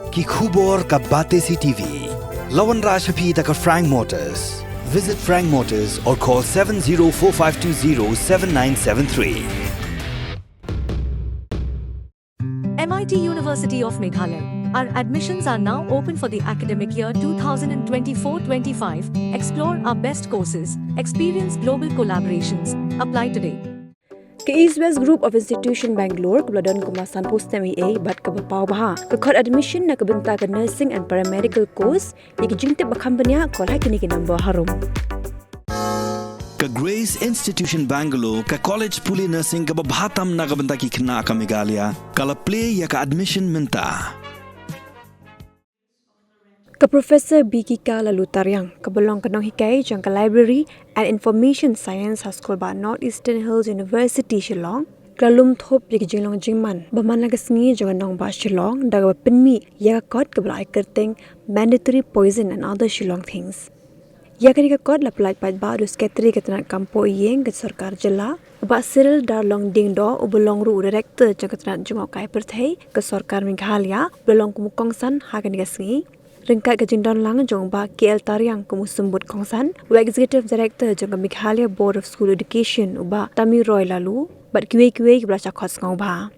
ki khubor ka Bate CTV. Lawan Rashaphi taka Frank Motors. Visit Frank Motors or call 7045207973. MIT University of Meghalaya. Our admissions are now open for the academic year 2024-25. Explore our best courses, experience global collaborations. Apply today. Ke East West Group of Institution Bangalore kebeladon kemasan postemi bat ke bapau baha ke kod admission na kebenta ke nursing and paramedical course yang jingte bakam benya kol hakini ke number harum. Ka Grace Institution Bangalore ka college puli nursing ka babhatam na kabenta ki khna ka Meghalaya kala play ya ka admission minta. Ke Professor Bikika Lalutaryang kebalong kenong hikai jang ke Library and Information Science School ba Northeastern Hills University Shillong kalum thop yek jinglong jingman baman lagasngi jang nong ba Shillong daga pinmi ya kot ke blai kerteng mandatory poison and other Shillong things. Ya kani ka kot la plai pat ba dus ketri ketna kampo yeng ke sarkar jela ba Cyril Darlong Dingdo ubelong ru director jang ketna jungau kai perthai ke sarkar Meghalaya belong kumukong san ha kani gasngi Ringkat kejindon lang jong ba KL Taryang kumusembut kongsan wa Executive Director jong Meghalaya Board of School Education uba Tami Roy lalu bat kiwe kebla chakot ngau ba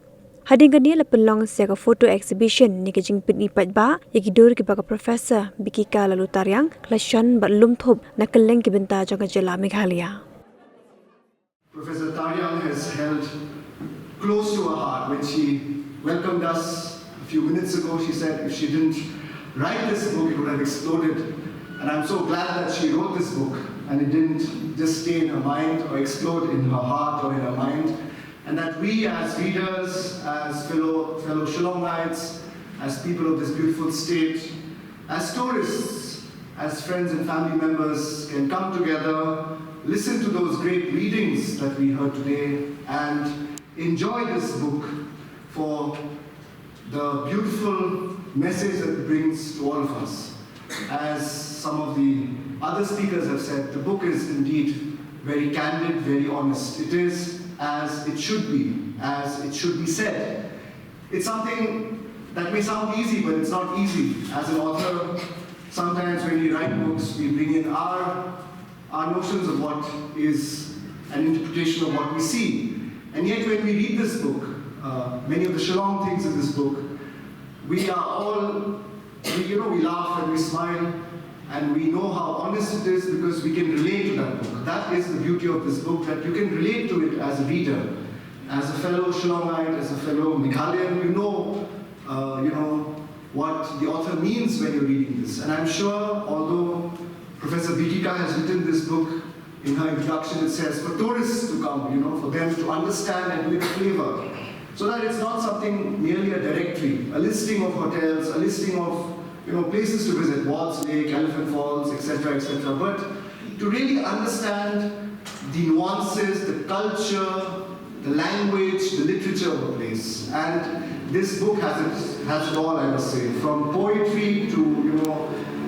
hading kani la penlong sia ka photo exhibition ni kejing pit ni pat ba yakidur ki ba ka Professor Bikika lalu Taryang klashan bat lum thop na keleng ki benta jong jela Meghalaya. Professor Taryang has held close to her heart when she welcomed us a few minutes ago. She said if she didn't write this book, it would have exploded. And I'm so glad that she wrote this book and it didn't just stay in her mind or explode in her heart or in her mind. And that we as readers, as fellow Shillongites, as people of this beautiful state, as tourists, as friends and family members can come together, listen to those great readings that we heard today and enjoy this book for the beautiful message that it brings to all of us. As some of the other speakers have said, the book is indeed very candid, very honest. It is as it should be said. It's something that may sound easy, but it's not easy. As an author, sometimes when we write books, we bring in our notions of what is an interpretation of what we see. And yet when we read this book, many of the Shillong things in this book, we laugh and we smile and we know how honest it is because we can relate to that book. That is the beauty of this book, that you can relate to it as a reader, as a fellow Shillongite, as a fellow Meghalayan. You know what the author means when you're reading this. And I'm sure, although Professor Bikika has written this book, in her introduction it says for tourists to come, for them to understand and with flavor. So that it's not something merely a directory, a listing of hotels, a listing of places to visit, Wards Lake, Elephant Falls, etc., but to really understand the nuances, the culture, the language, the literature of a place. And this book has it all, I must say, from poetry to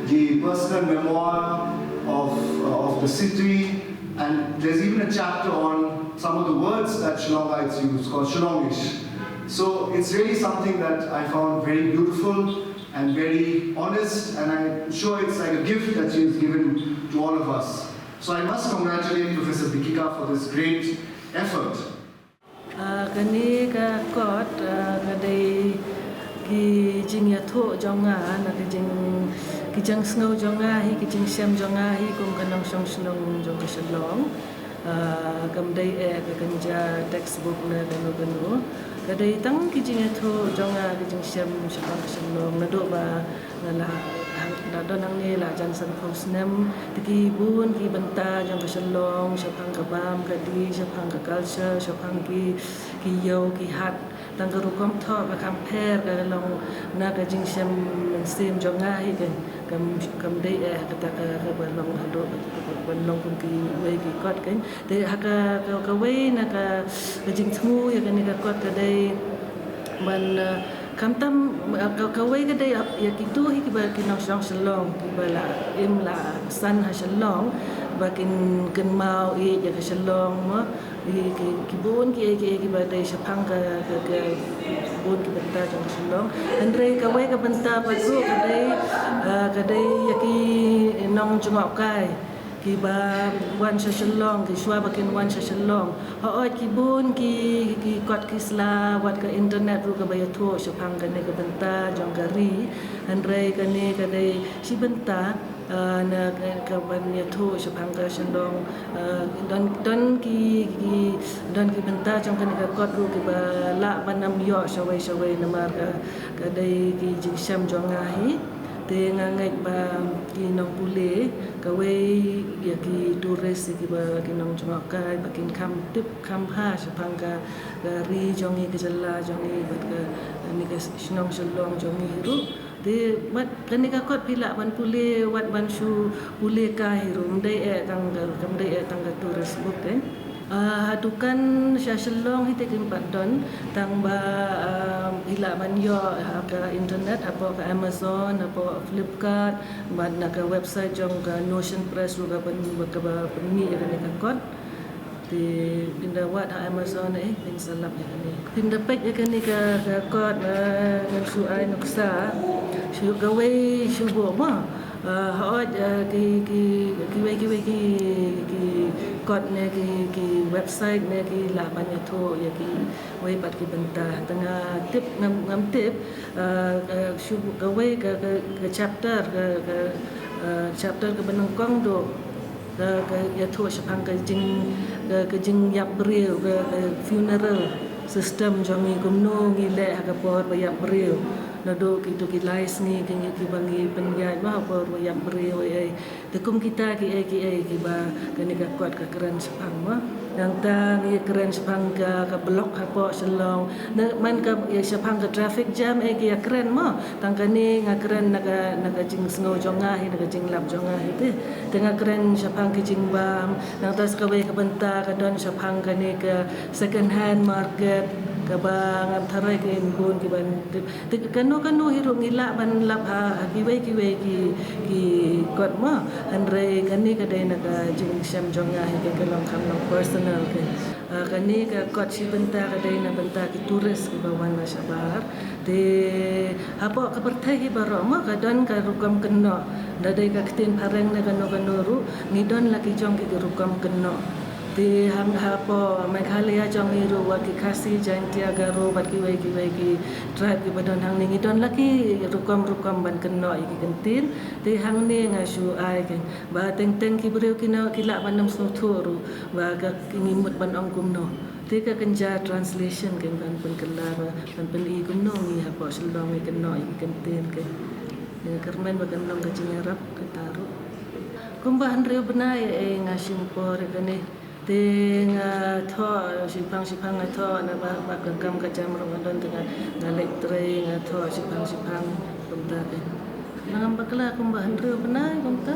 the personal memoir of the city, and there's even a chapter on some of the words that Shillongites use, called Shillongish. So it's really something that I found very beautiful and very honest, and I'm sure it's like a gift that she has given to all of us. So I must congratulate Professor Bikika for this great effort. Kani ka kot kadai ki jing ya tho jonga na ki jang snow jonga hi ki jing sem jonga hi kum kanang song shlong jong ka shlong kam dai ka kanja textbook na kanu kadai tang ki jing ya tho jonga ki jing sem shlong na do ba na do nang ni la jan san khos nem ki bun ki banta jong ka shlong shapang ka bam ka di shapang ka culture shapang ki yo ki hat tang ka rukom tho ka compare ka long na ka jing sem sim jonga hi kam dai ka ta ka ba long do ba long kun ki we ki kot kan de ha ka we na ka jing thmu ya ka ni ka kot ka dai ban kam tam ka we ka dai ya ki tu hi ki ba ki nong shlong ki ba la im la san ha shlong ba kin mau i ya ka shlong mo kibun ki badai Sepang ke kibun ki bentar jong Shillong Andre kawai ke bentar padu kadai yaki nong jongok kai ki ba wan Shillong ki shwa bakin wan Shillong hoot kibun ki kot kisla wat ke internet ru ke bayatu Sepang kane ke bentar jong gari Andre kane kadai si bentar na kaban ya tu Sepang ke Shillong don ki bentar jong kane ke kot ru ki ba la banam yo shawai namar ka dai ki jingsam jong ahi te ngangai ba ki nong pule kawe ya ki turis ki ba ki nong jongkai bakin kam tip kam ha Sepang ka ri jongi ke jala jongi bat ka ni ke Snong Shillong jongi hiru de bat kani ka kot pila ban pule wat ban shu pule ka hiru dai tang turis book hadukan Shillong hite kimpat don tang ba ila ban yo ke internet apa ke Amazon apa Flipkart ban na ke website jong ke Notion Press juga ban ke ni ke kot di pindah wat Amazon pin salap ya ni pindah pek ya ni ke kot ngan su ai nuksa su gawe su bo ma hot ki kot ne ki website ne ki la ban ya tho ya ki wei pat ki bentah tengah tip ngam tip su gawe ke chapter ke benengkong do ke ya tho Sepang ke jing yap beriu ke funeral system jongi kumno ngile ha por ba yap beriu nado kitu ki lais ni ki bangi penjai ma por ba yap beriu tekum kita ki ba kani ka kuat ka keren Sepang ma yang ta ni keren Sepang ka blok apa Shillong man ka Sepang ka traffic jam ki ya keren ma tang kani nga keren naga jing snow jonga hi naga jing lap jonga hi te tengah keren Sepang ki jing bam nang tas ka ka benta ka don Sepang kani ka second hand market ka bang am tharai ke bun ki ban kanu hiru ngila ban lap ha ki kot ma andre kani ka dai naga jing sham jonga hi ke long kam long personal ke kani ka kot si benta ka dai na benta ki turis ki bawan na Sabar de apa ka perthai ki baro ma ka don ka rukam keno dadai ka tin pareng na kanu ru ngidon laki jong ki rukam keno di ham hapo Meghalaya jong iru wat ki Khasi Jaintia Garo bat ki tribe ki badon hang ni ngidon laki rukam ban keno iki kentin di hang ni ngasu ai ke ba teng ki breu ki na ki la banam so thuru ba ka ngimut ban ong kumno tika kenja translation ke ban kelar ban pen kumno ni hapo Shillong ki keno iki kentin ke kermen ba kenong ka jingarap ke taru kumbahan reu benai ngasim por kene ting tho Sepang tho na ba kam ka jam Ramadan tengah ngalek tre tho Sepang kumta ke nangam bakla kumbahan reu benai kumta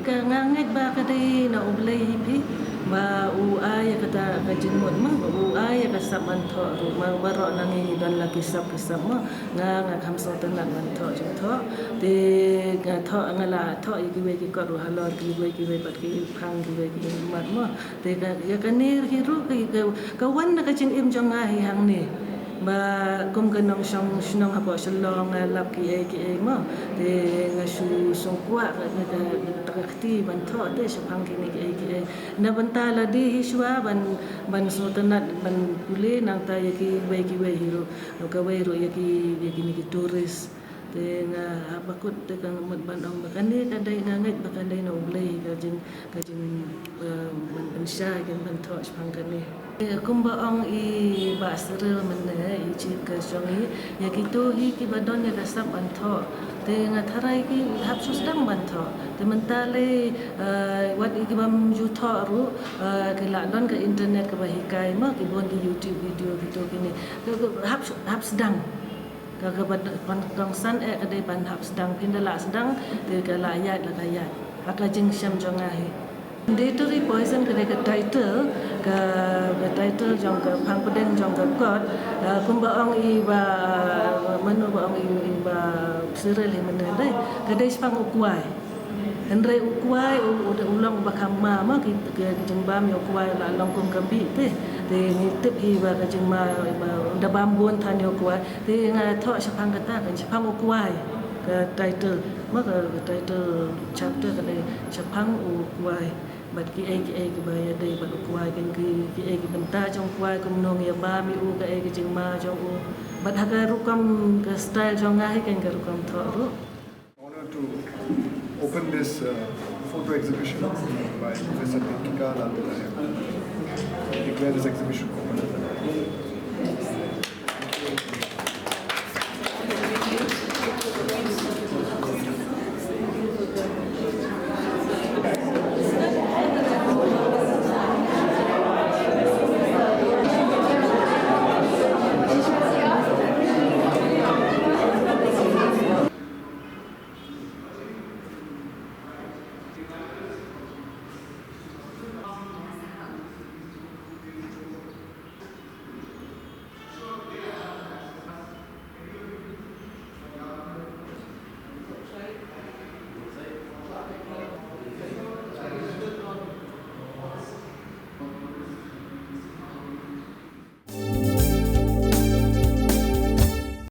ka nganget ba ka dei na ublei hipi ba u ay kata ka jinmut ma ba u ay ka saban tho ru ma baro nangi don laki sap ma nga kham so tanan man tho de nga tho ngala tho iki we ki ko ru halor ki we pat ki phang ki we ki mat ma de ka ya kanir ki ru ka wan na ka jing im jong nga hi hang ni ba kum kanong Snong hapo Shillong lap ki ma de nga su song kwa ka takti ban tho de Sepang ki ni ki na banta la di hiswa ban so tanat ban pule nang ta ki we hiru ka we ro ki ni ki turis de nga bakut de kang mat ban ong bakane kadai ngangai bakandai no blei ka jing ban sha kan ban tho Sepang kan ni kumba ong I basrel mene I chi ka songi ya kitu hi ki badon ya kasap antho te nga tharai ki hapsus dang bantho te mentale wat I ki bam ju tho ru ke la don ke internet ke bahikai ma ki bon di YouTube video gitu kini haps dang ka ban san kadai ban haps dang pindala sedang te ka la ayat la ayat aka jing syam jongahi mandatory poison ke title jong ke phang peden jong ke kot kumba ong I ba manu ba ong I ba sirel hi menai ke dai spang ukwai Henry ukuai udah ulang bakama mah kita jeng bam yo kuai la longkong kambi te ni tip hi ba jeng ma da bambun tan yo kuai te nga tho sapang kata kan sapang ukuai ke title mah ke title chapter ke sapang ukuai bat ki ai ke ba ya dei bat ukuai kan ki ai ke benta jong kuai kum nong ya ba mi u ke ai ke jeng ma jong u bat haga rukam ke style jong ngai kan ke rukam tho ru. To open this photo exhibition by Professor Deepika Lalutarian. Declare this exhibition open.